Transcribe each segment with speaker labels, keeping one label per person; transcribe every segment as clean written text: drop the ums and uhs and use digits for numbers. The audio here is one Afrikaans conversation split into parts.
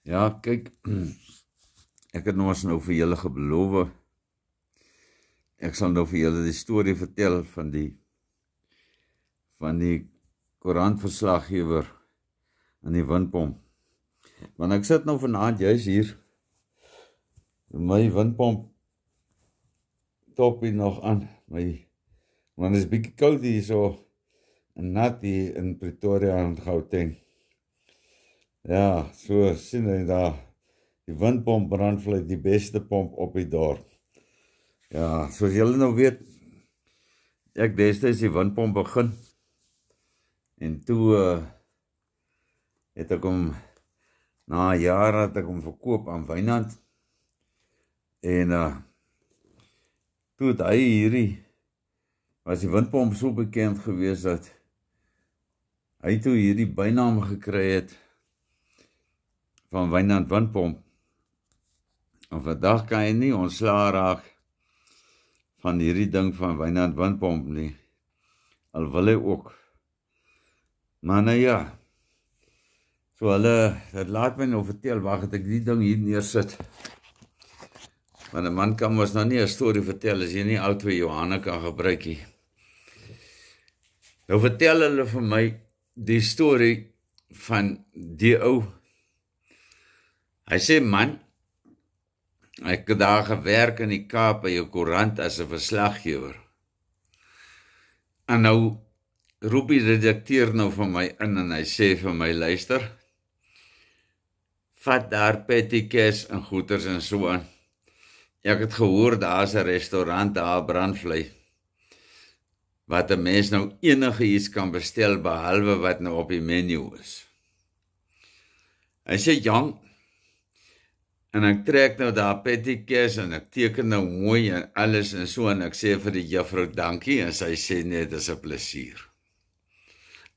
Speaker 1: Ja, kyk, ek het nou vir julle gebeloof, ek sal nou vir julle die storie vertel van die koerantverslaggewer in die windpomp. Want ek sit nou vanaand juist hier, my windpomp topie nog aan, want het is bietjie koud hier so, en nat hier in Pretoria en Gauteng. Ja, so sien jy daar, die windpomp brandvlei die beste pomp op die dorp. Ja, soos julle nou weet, ek destyds die windpomp begin, en toe het ek hom, na jare het ek hom verkoop aan Wynand, en toe het hy was die windpomp so bekend gewees dat hy toe hierdie bynaam gekry het van Wynand windpomp. En vandag kan hy nie ontslae raak van hierdie ding van Wynand windpomp nie, al wil hy ook. Maar nou ja, so het laat my nou vertel, waar het ek die ding hier neersit. Want 'n man kan mos nou nie 'n storie vertel as jy nie al twee Johanne kan gebruik nie. Nou vertel hulle vir my die storie van die ou. Hy sê, man, ek het daar gewerk in die Kaap by 'n koerant as 'n verslaggewer. En nou roep die redakteur nou vir my in en hy sê vir my, luister, vat daar petty cash en goeders en so aan. Ek het gehoor, daar is 'n restaurant daar brandvlei, wat 'n mens nou enige iets kan bestel, behalwe wat nou op die menu is. Hy sê, jong, en ek trek nou daar petty cash en ek teken nou mooi en alles en so, en ek sê vir die juffrou dankie, en sy sê nee, dit is 'n plesier.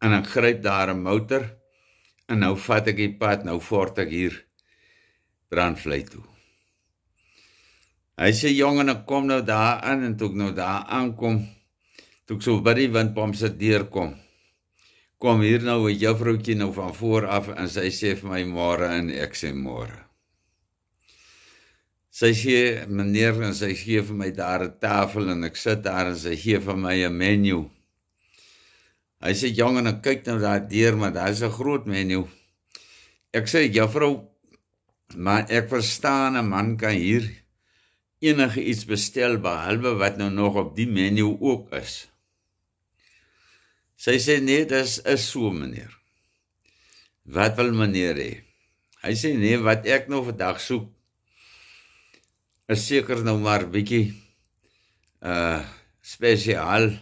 Speaker 1: En ek gryp daar 'n motor, en nou vat ek die pad, nou voort ek hier brandvlei toe. Hy sê, jong, en ek kom nou daar aan, en toe ek nou daar aankom, toe ek so by die windpomp se deur kom hier nou 'n juffroukie nou van voor af, en sy sê vir my môre, en ek sê môre. Sy sê, meneer, en sy gee vir my daar 'n tafel, en ek sit daar, en sy gee vir my 'n menu. Hy sê, jong, en ek kyk nou daar deur, maar daar is 'n groot menu. Ek sê, juffrou, maar ek verstaan, 'n man kan hier enige iets bestel, behalwe wat nou nog op die menu ook is. Sy sê, nee, dis is so, meneer. Wat wil meneer hê? Hy sê, nee, wat ek nou vandag soek, is seker nou maar bietjie spesiaal,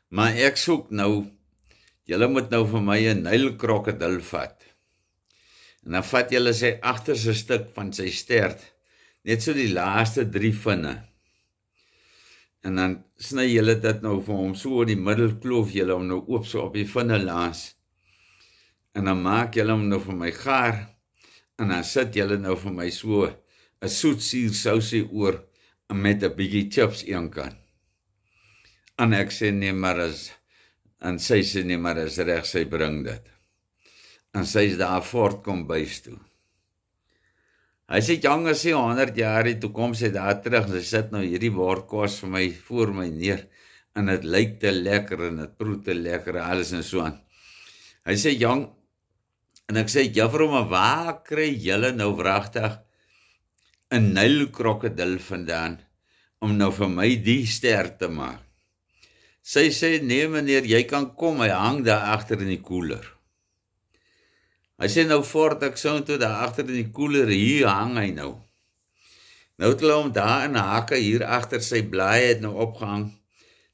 Speaker 1: maar ek soek nou, julle moet nou vir my 'n nylkrokodil vat. En dan vat julle sy agterste stuk van sy stert, net so die laaste 3 vinne. En dan sny julle dit nou vir hom so in die middel, kloof julle hom nou oop so op die vinne laas. En dan maak julle hom nou vir my gaar, en dan sit julle nou vir my so 'n soetsuur sousie oor, en met 'n bietjie chips eenkant. En ek sê nee, maar en sy sê nee, maar is reg, sy bring dit. En sy is daar voort kom bys toe. Hy sê, jong, as sy 100 jaar toe kom sy daar terug, en sy sit nou hierdie bord kos vir my, voor my neer, en het lyk te lekker, en het proe te lekker, alles en so aan. Hy sê, jong, en ek sê, juffrou, maar waar kry julle nou wragtig 'n nylkrokodil vandaan, om nou vir my die ster te maak? Sy sê, nee meneer, jy kan kom, hy hang daar agter in die koeler. Hy sê, nou voort ek so toe daar agter in die koeler, hier hang hy nou. Nou het hulle hom daar in 'n hakke hier agter sy blaai het nou opgehang.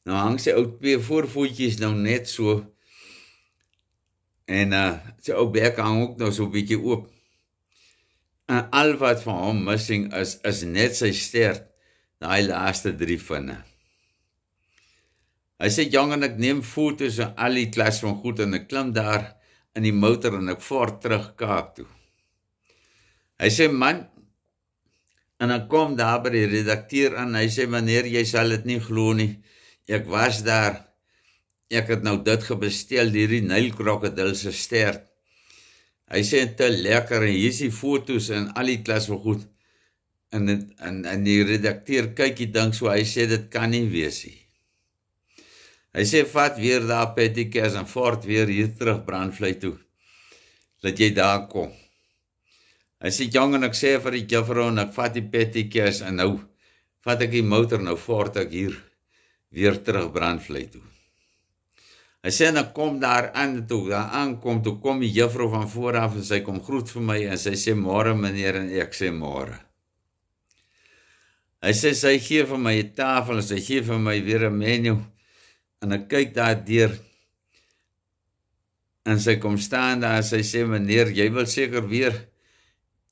Speaker 1: Nou hang sy ou 2 voorvoetjies nou net so, en sy ou bek hang ook nou so 'n bietjie oop. En al wat van hom missing is net sy stert, daai laaste 3 vinne. Hy sê, jong, en ek neem foto's en al die klas van goed, en ek klim daar in die motor, en ek voort terug Kaap toe. Hy sê, man, en ek kom daar by die redakteur aan, hy sê, meneer, jy sal dit nie glo nie, ek was daar, ek het nou dit gebestel, hierdie nylkrokodil se stert. Hy sê te lekker en hier is die foto's en al die klas wel goed. En die redakteur kyk die ding so, hy sê dit kan nie wees nie. Hy sê vat weer daar Petty Cash en voort weer hier terug Brandvlei toe, dat jy daar kom. Hy sê jong en ek sê vir die juffrou en ek vat die Petty Cash en nou vat ek die motor, nou voort ek hier weer terug Brandvlei toe. Hy sê en ek kom daar aan, toe aankom, toe kom die juffrou van vooraf en sy kom groet vir my en sy sê môre meneer en ek sê môre. Hy sê sy gee vir my 'n tafel en sy gee vir my weer 'n menu en ek kyk daar deur en sy kom staan daar en sy sê meneer, jy wil seker weer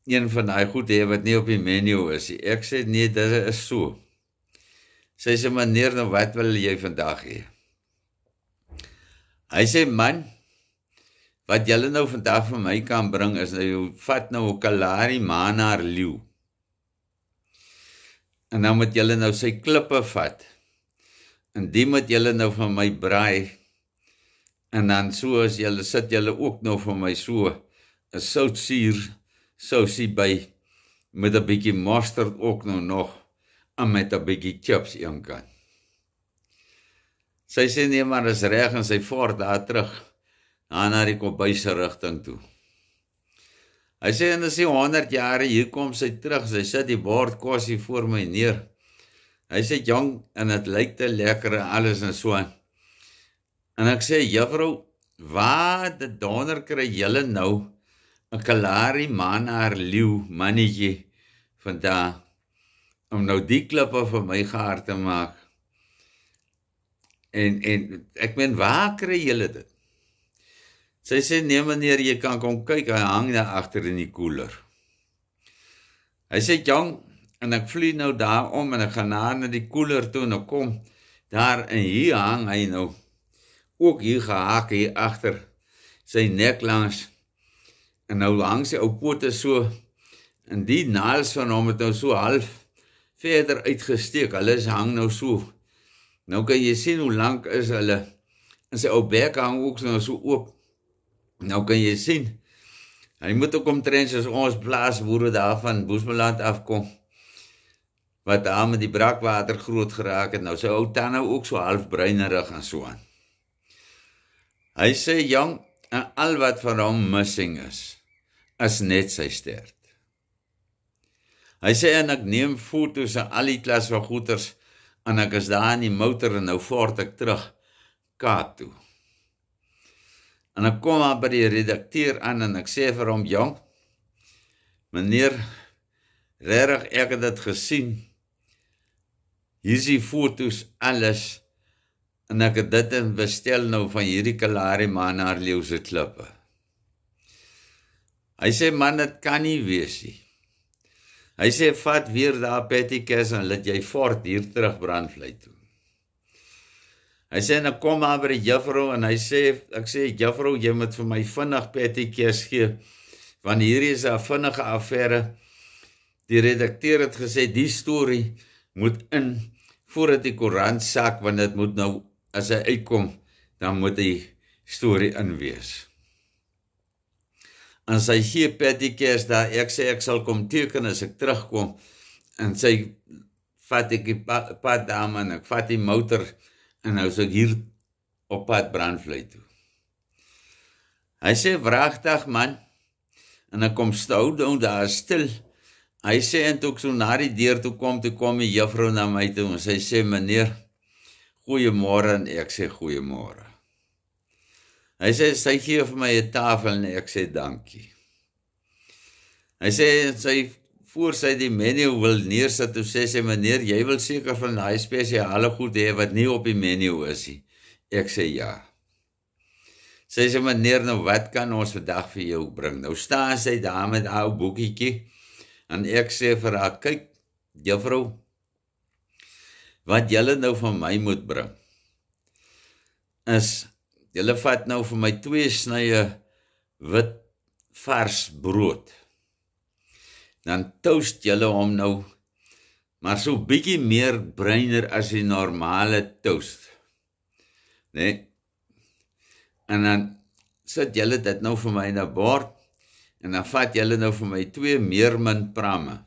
Speaker 1: een van daai goed hê wat nie op die menu is nie. Ek sê nee, dit is so. Sy sê meneer, nou wat wil jy vandag hê? Hy sê man, wat julle nou vandag vir my kan bring is nou, vat nou 'n kalari manaar leeu. En dan moet julle nou sy klippe vat. En die moet julle nou van my braai. En dan so as julle sit julle ook nou vir my so 'n soutsuur sousie by met 'n bietjie mosterd ook nou nog en met 'n bietjie chips een kant. Sy sê nee, maar is reg en sy voort daar terug na die kombuise rigting toe. Hy sê en as hy 100 jare hier kom sy terug, sy sit die bord kos hier voor my neer. Hy sê jong en dit lyk te lekker en alles en so aan. En ek sê juffrou, waar die donder kry julle nou 'n kalari manaar leeu mannetjie vandag om nou die klippe vir my gaar te maak. En ek meen, waar kry julle dit? Sy sê, nee meneer, jy kan kom kyk, hy hang daar agter in die koeler. Hy sê, jong, en ek vlieg nou daar om, en ek gaan na die koeler toe, en ek kom daar, en hier hang hy nou, ook hier gehaak, hier agter, sy nek langs, en nou hang sy ou pote so, en die naels van hom het nou so half verder uitgesteek, hulle hang nou so. Nou kan jy sien hoe lang is hulle, en sy ou bek hang ook nou so oop. Nou kan jy sien, hy moet ook omtrent soos ons plaasboere daar van Boesmanland afkom, wat daar met die brakwater groot geraak het, nou sy ou tande ook so half bruinerig en so aan. Hy sê, jong, en al wat van hom missing is net sy stert. Hy sê, en ek neem foto's en al die klas van goeters, en ek is daar in die motor en nou voort ek terug Kaap toe. En ek kom maar by die redakteur aan en ek sê vir hom, jong, meneer, regtig ek het dit gesien, hier is die foto's, alles, en ek het dit in bestel nou van hierdie kalari manaar leeu se klippe. Hy sê, man, dit kan nie wees nie. Hy sê, vat weer daar Petty Cash en laat jy voort hier terug Brandvlei toe. Hy sê, en ek kom maar by die juffrou en hy sê, ek sê, juffrou, jy moet vir my vinnig Petty Cash gee, want hierdie is 'n vinnige affære. Die redakteur het gesê, die storie moet in, voordat die koerant sak, want dit moet nou, as hy uitkom, dan moet die storie in wees. En sy gee Petty Cash daar, ek sê ek sal kom teken as ek terugkom, en sy vat ek die pad dame en ek vat die motor, en nou is ek hier op pad Brandvlei toe. Hy sê, wragtig man, en ek kom stou doen, daar is stil. Hy sê, en toe ek so na die deur toe kom die juffrou na my toe, en sy sê, meneer, goeiemôre, en ek sê, goeiemôre. Hy sê, sy gee vir my 'n tafel, en ek sê, dankie. Hy sê, voor sy die menu wil neersit, toe sê sy, meneer, jy wil seker van die spesiale goed hê, wat nie op die menu is nie. Ek sê, ja. Sy sê, meneer, nou wat kan ons vandag vir jou bring? Nou staan sy daar met haar boekietjie, en ek sê vir haar, kyk, juffrou, wat julle nou van my moet bring, is, julle vat nou vir my 2 snye wit vars brood, dan toast julle hom nou, maar so bietjie meer bruiner as die normale toast, nee, en dan sit julle dit nou vir my in 'n bord, en dan vat julle nou vir my 2 meermin pramme.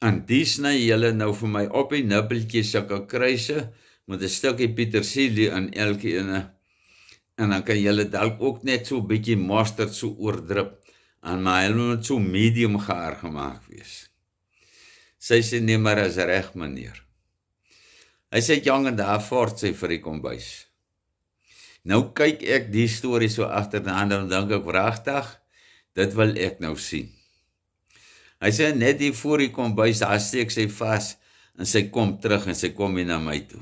Speaker 1: En die sny julle nou vir my op die nippeltjie sulke kruise, met 'n stukkie petersilie in elke ene. En dan kan julle dalk ook net so 'n bietjie mosterd so oordrup, en maar hulle moet so medium gaar gemaak wees. Sy sê, nee, maar is reg, meneer. Hy sê, jong, en daar voort sy vir die kombuis. Nou kyk ek die storie so agterna, en dan dink ek, wragtig, dit wil ek nou sien. Hy sê, net hier voor die kombuis, daar steek sy vas, en sy kom terug, en sy kom hier na my toe.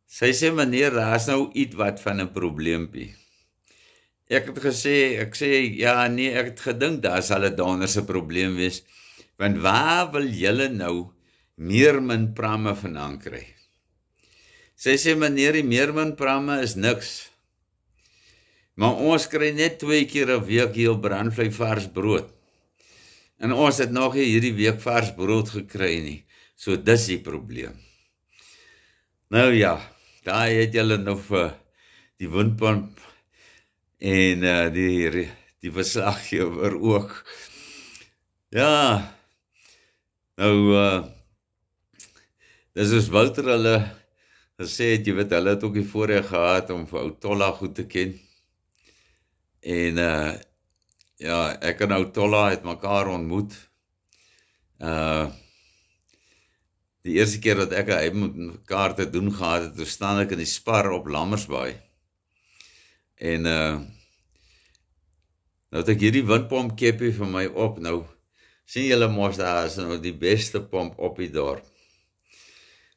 Speaker 1: Sy sê, meneer, daar is nou iets wat van 'n probleempie. Ek het gesê, ek sê, ja, nee, ek het gedink, daar sal 'n donderse probleem wees, want waar wil julle nou meermin pramme vandaan kry? Sy sê, meneer, die meermin pramme is niks. Maar ons kry net 2 keer 'n week hier brandvlei vars brood. En ons het nog nie hierdie week vars brood gekry nie. So dis die probleem. Nou ja, daar het julle nou vir die windpomp en die verslaggewer ook. Ja, nou, dis soos Wouter hulle gesê het, jy weet, hulle het ook die voorreg gehad om vir ou Tolla goed te ken. En ja, ek en ou Tolla het mekaar ontmoet. Die eerste keer dat ek en hy met mekaar te doen gehad het, toe staan ek in die Spar op Lammersbaai. En nou het ek hierdie windpomp keppie vir my op, nou sien julle mos, daar is nou die beste pomp op die dorp.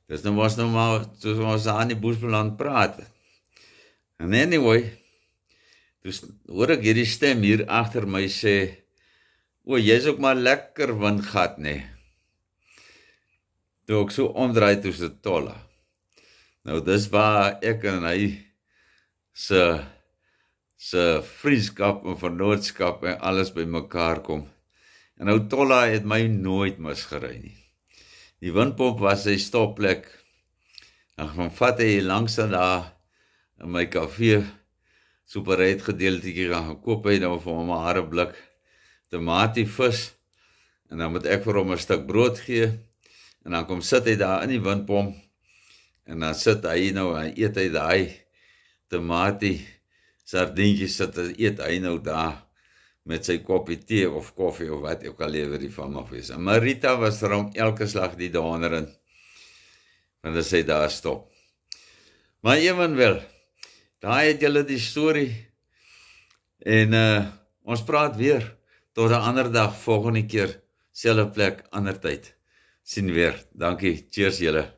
Speaker 1: Dus nou was nou maar, toe ons daar in die Boesbeland praat. En anyway, dus hoor ek hierdie stem hier agter my sê, o, jy is ook maar lekker windgat, nee. Toe ek so omdraai, toe se Tolla. Nou, dis waar ek en hy se vriendskap en vernootskap en alles by mekaar kom. En nou Tolla het my nooit misgery nie. Die windpomp was sy stopplek. Dan vat hy langs aan daar in my kafee, superheid gedeeltjie gaan koop hy nou vir hom 'n harde blik tomatie vis, en dan moet ek vir hom 'n stuk brood gee, en dan kom sit hy daar in die windpomp, en dan sit hy nou, en eet hy daai tomatie, sardientjies eet hy nou daar, met sy koppie tee of koffie of wat ook al lewer die van mag wees. En Marita was vir hom elke slag die donder in, want as hy daar stop. Maar ewenwel, daar het julle die storie, en ons praat weer, tot 'n ander dag, volgende keer, selfde plek, ander tyd, sien weer, dankie, cheers julle.